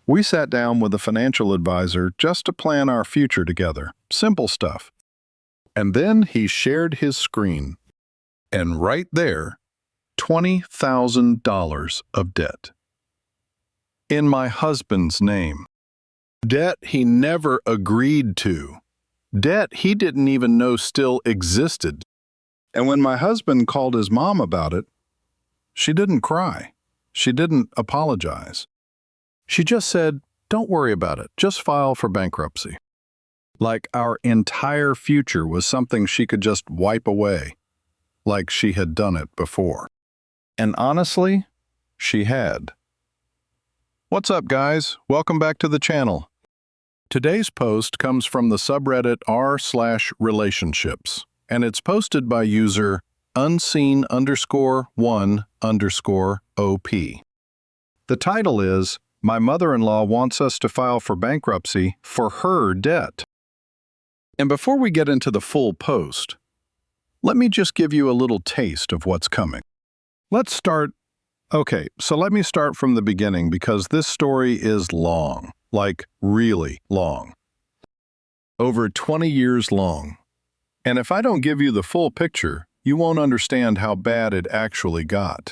We sat down with a financial advisor just to plan our future together. Simple stuff. And then he shared his screen. And right there, $20,000 of debt. In my husband's name. Debt he never agreed to. Debt he didn't even know still existed. And when my husband called his mom about it, she didn't cry. She didn't apologize. She just said, "Don't worry about it. Just file for bankruptcy." Like our entire future was something she could just wipe away, like she had done it before. And honestly, she had. What's up, guys? Welcome back to the channel. Today's post comes from the subreddit r/relationships, and it's posted by user unseen_1_OP. The title is, "My mother-in-law wants us to file for bankruptcy for her debt." And before we get into the full post, let me just give you a little taste of what's coming. Let me start from the beginning because this story is long, like really long. Over 20 years long. And if I don't give you the full picture, you won't understand how bad it actually got.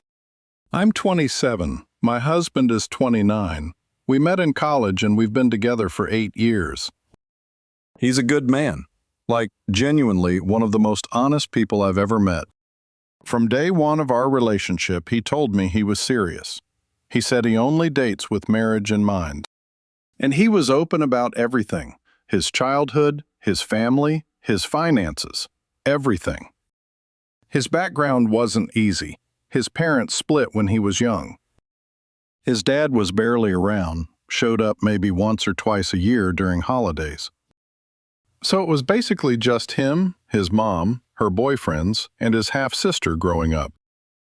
I'm 27. My husband is 29. We met in college and we've been together for 8 years. He's a good man. Like, genuinely one of the most honest people I've ever met. From day one of our relationship, he told me he was serious. He said he only dates with marriage in mind. And he was open about everything. His childhood, his family, his finances, everything. His background wasn't easy. His parents split when he was young. His dad was barely around, showed up maybe once or twice a year during holidays. So it was basically just him, his mom, her boyfriends, and his half-sister growing up.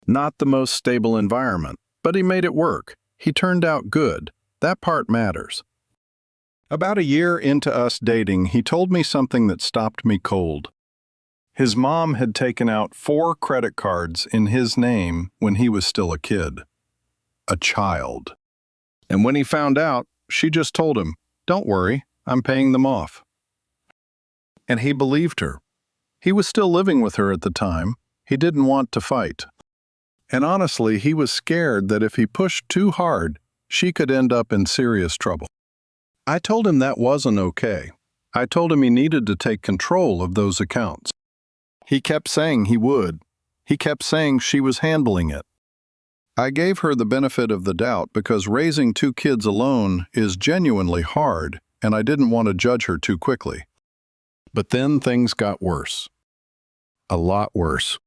Not the most stable environment, but he made it work. He turned out good. That part matters. About a year into us dating, he told me something that stopped me cold. His mom had taken out 4 credit cards in his name when he was still a kid. A child. And when he found out, she just told him, "Don't worry, I'm paying them off." And he believed her. He was still living with her at the time. He didn't want to fight. And honestly, he was scared that if he pushed too hard, she could end up in serious trouble. I told him that wasn't okay. I told him he needed to take control of those accounts. He kept saying he would. He kept saying she was handling it. I gave her the benefit of the doubt because raising 2 kids alone is genuinely hard, and I didn't want to judge her too quickly. But then things got worse. A lot worse.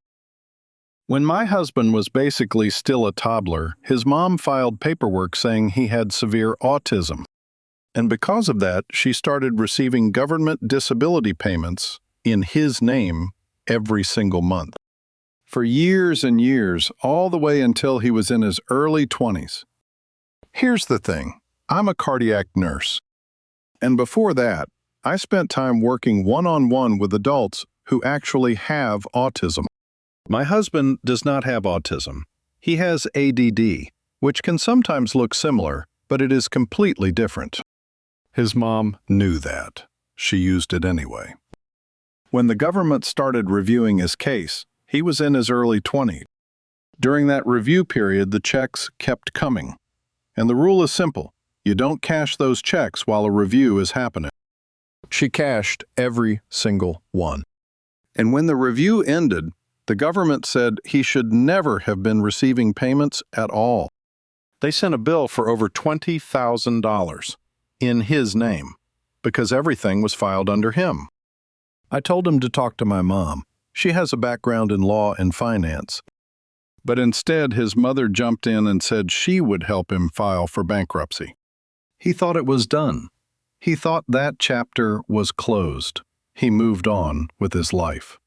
When my husband was basically still a toddler, his mom filed paperwork saying he had severe autism. And because of that, she started receiving government disability payments in his name every single month. For years and years, all the way until he was in his early 20s. Here's the thing, I'm a cardiac nurse. And before that, I spent time working one-on-one with adults who actually have autism. My husband does not have autism. He has ADD, which can sometimes look similar, but it is completely different. His mom knew that. She used it anyway. When the government started reviewing his case, he was in his early 20s. During that review period, the checks kept coming. And the rule is simple. You don't cash those checks while a review is happening. She cashed every single one. And when the review ended, the government said he should never have been receiving payments at all. They sent a bill for over $20,000 in his name because everything was filed under him. I told him to talk to my mom. She has a background in law and finance. But instead, his mother jumped in and said she would help him file for bankruptcy. He thought it was done. He thought that chapter was closed. He moved on with his life.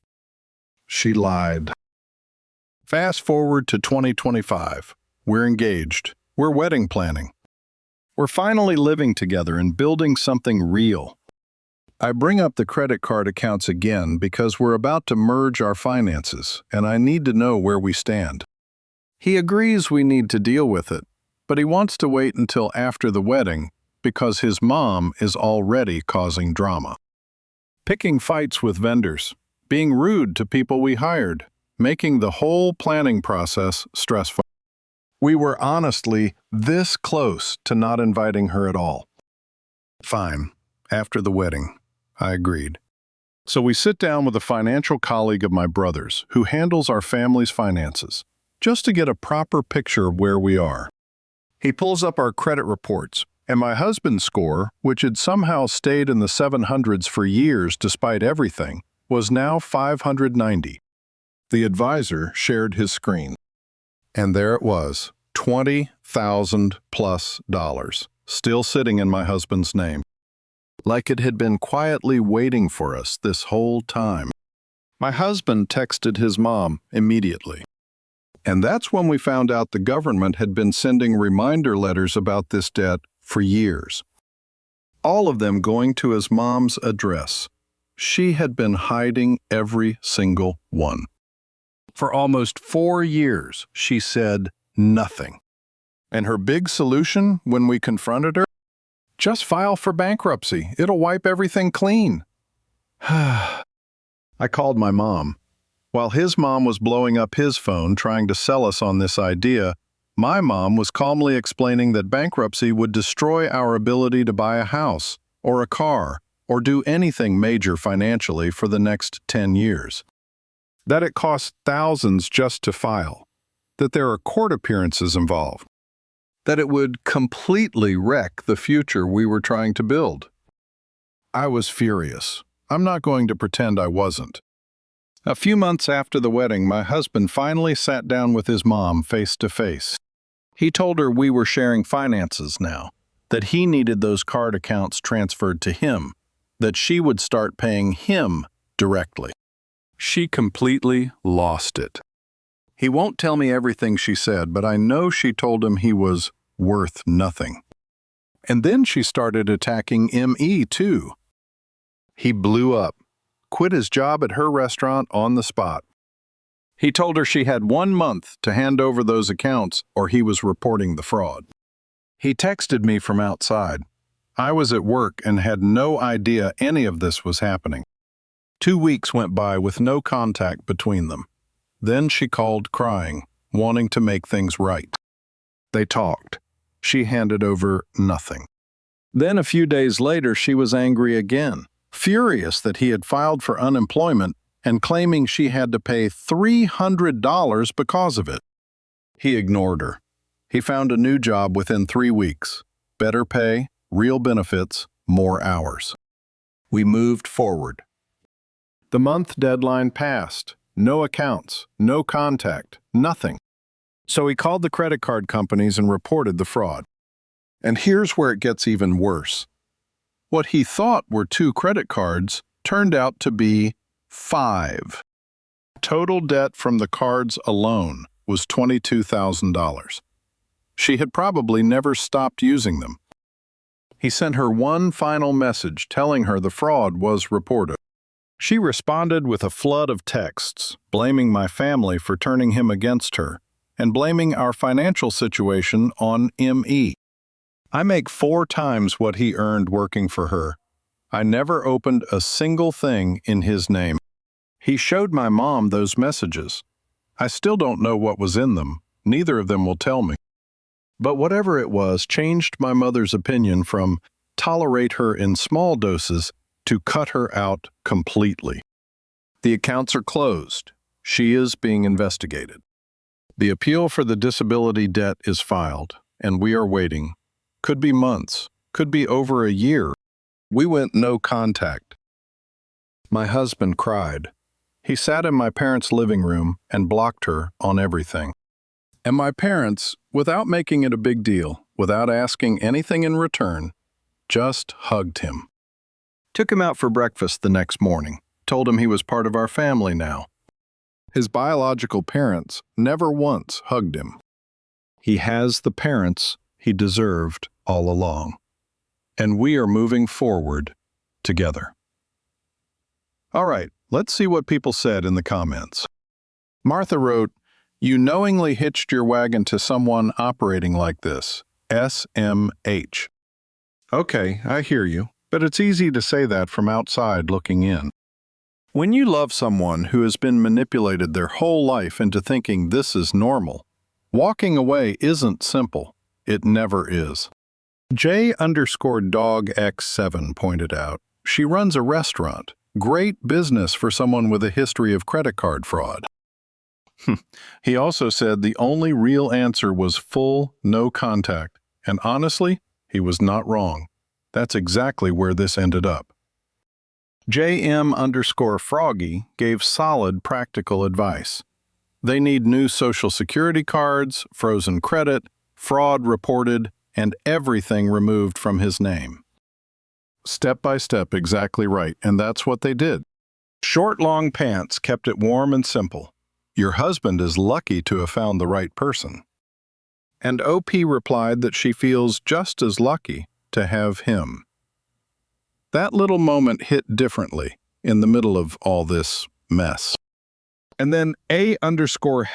She lied. Fast forward to 2025. We're engaged. We're wedding planning. We're finally living together and building something real. I bring up the credit card accounts again because we're about to merge our finances, and I need to know where we stand. He agrees we need to deal with it, but he wants to wait until after the wedding because his mom is already causing drama. Picking fights with vendors, being rude to people we hired, making the whole planning process stressful. We were honestly this close to not inviting her at all. Fine, after the wedding, I agreed. So we sit down with a financial colleague of my brother's who handles our family's finances, just to get a proper picture of where we are. He pulls up our credit reports, and my husband's score, which had somehow stayed in the 700s for years despite everything, was now 590. The advisor shared his screen. And there it was, $20,000 plus, still sitting in my husband's name. Like it had been quietly waiting for us this whole time. My husband texted his mom immediately. And that's when we found out the government had been sending reminder letters about this debt for years. All of them going to his mom's address. She had been hiding every single one. For almost 4 years, she said nothing. And her big solution when we confronted her? Just file for bankruptcy. It'll wipe everything clean. I called my mom. While his mom was blowing up his phone trying to sell us on this idea, my mom was calmly explaining that bankruptcy would destroy our ability to buy a house or a car or do anything major financially for the next 10 years. That it costs thousands just to file, that there are court appearances involved, that it would completely wreck the future we were trying to build. I was furious. I'm not going to pretend I wasn't. A few months after the wedding, my husband finally sat down with his mom face to face. He told her we were sharing finances now, that he needed those card accounts transferred to him, that she would start paying him directly. She completely lost it. He won't tell me everything she said, but I know she told him he was worth nothing. And then she started attacking ME too. He blew up, quit his job at her restaurant on the spot. He told her she had 1 month to hand over those accounts or he was reporting the fraud. He texted me from outside. I was at work and had no idea any of this was happening. 2 weeks went by with no contact between them. Then she called crying, wanting to make things right. They talked. She handed over nothing. Then a few days later, she was angry again, furious that he had filed for unemployment and claiming she had to pay $300 because of it. He ignored her. He found a new job within 3 weeks. Better pay, real benefits, more hours. We moved forward. The month deadline passed. No accounts, no contact, nothing. So he called the credit card companies and reported the fraud. And here's where it gets even worse. What he thought were 2 credit cards turned out to be 5. Total debt from the cards alone was $22,000. She had probably never stopped using them. He sent her one final message telling her the fraud was reported. She responded with a flood of texts, blaming my family for turning him against her, and blaming our financial situation on ME. I make 4 times what he earned working for her. I never opened a single thing in his name. He showed my mom those messages. I still don't know what was in them. Neither of them will tell me. But whatever it was changed my mother's opinion from tolerate her in small doses to cut her out completely. The accounts are closed. She is being investigated. The appeal for the disability debt is filed, and we are waiting. Could be months, could be over a year. We went no contact. My husband cried. He sat in my parents' living room and blocked her on everything. And my parents, without making it a big deal, without asking anything in return, just hugged him. Took him out for breakfast the next morning, told him he was part of our family now. His biological parents never once hugged him. He has the parents he deserved all along. And we are moving forward together. All right, let's see what people said in the comments. Martha wrote, "You knowingly hitched your wagon to someone operating like this. SMH. Okay, I hear you, but it's easy to say that from outside looking in. When you love someone who has been manipulated their whole life into thinking this is normal, walking away isn't simple. It never is. J_dogx7 pointed out, she runs a restaurant. Great business for someone with a history of credit card fraud. He also said the only real answer was full no contact, and honestly, he was not wrong. That's exactly where this ended up. JM_Froggy gave solid practical advice. They need new Social Security cards, frozen credit, fraud reported, and everything removed from his name. Step by step, exactly right, and that's what they did. Short, long pants kept it warm and simple. Your husband is lucky to have found the right person. And OP replied that she feels just as lucky to have him. That little moment hit differently in the middle of all this mess. And then A_hell_shall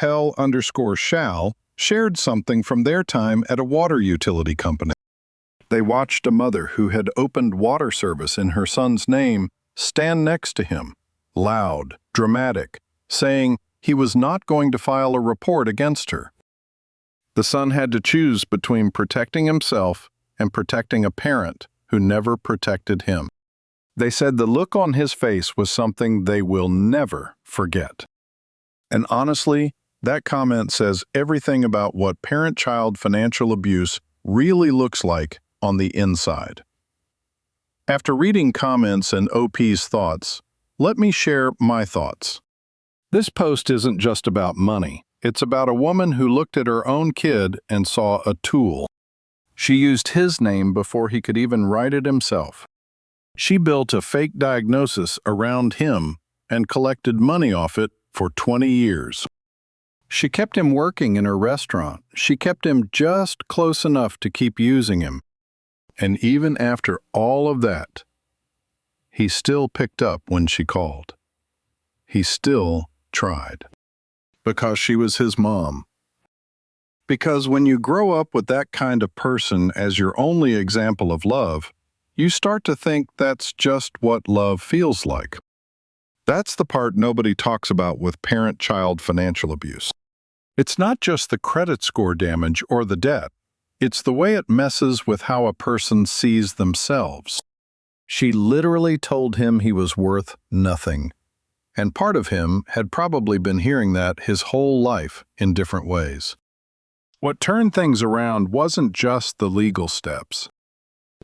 shared something from their time at a water utility company. They watched a mother who had opened water service in her son's name stand next to him, loud, dramatic, saying he was not going to file a report against her. The son had to choose between protecting himself and protecting a parent who never protected him. They said the look on his face was something they will never forget. And honestly, that comment says everything about what parent-child financial abuse really looks like on the inside. After reading comments and OP's thoughts, let me share my thoughts. This post isn't just about money. It's about a woman who looked at her own kid and saw a tool. She used his name before he could even write it himself. She built a fake diagnosis around him and collected money off it for 20 years. She kept him working in her restaurant. She kept him just close enough to keep using him. And even after all of that, he still picked up when she called. He still tried. Because she was his mom. Because when you grow up with that kind of person as your only example of love, you start to think that's just what love feels like. That's the part nobody talks about with parent-child financial abuse. It's not just the credit score damage or the debt. It's the way it messes with how a person sees themselves. She literally told him he was worth nothing. And part of him had probably been hearing that his whole life in different ways. What turned things around wasn't just the legal steps.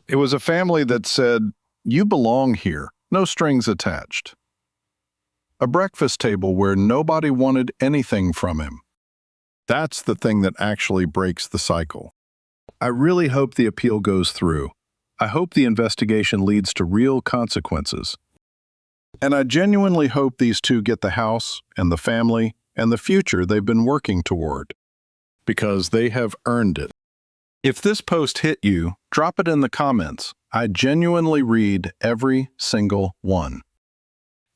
It was a family that said, "You belong here, no strings attached." A breakfast table where nobody wanted anything from him. That's the thing that actually breaks the cycle. I really hope the appeal goes through. I hope the investigation leads to real consequences. And I genuinely hope these two get the house and the family and the future they've been working toward. Because they have earned it. If this post hit you, drop it in the comments. I genuinely read every single one.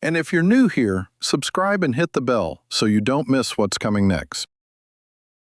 And if you're new here, subscribe and hit the bell so you don't miss what's coming next.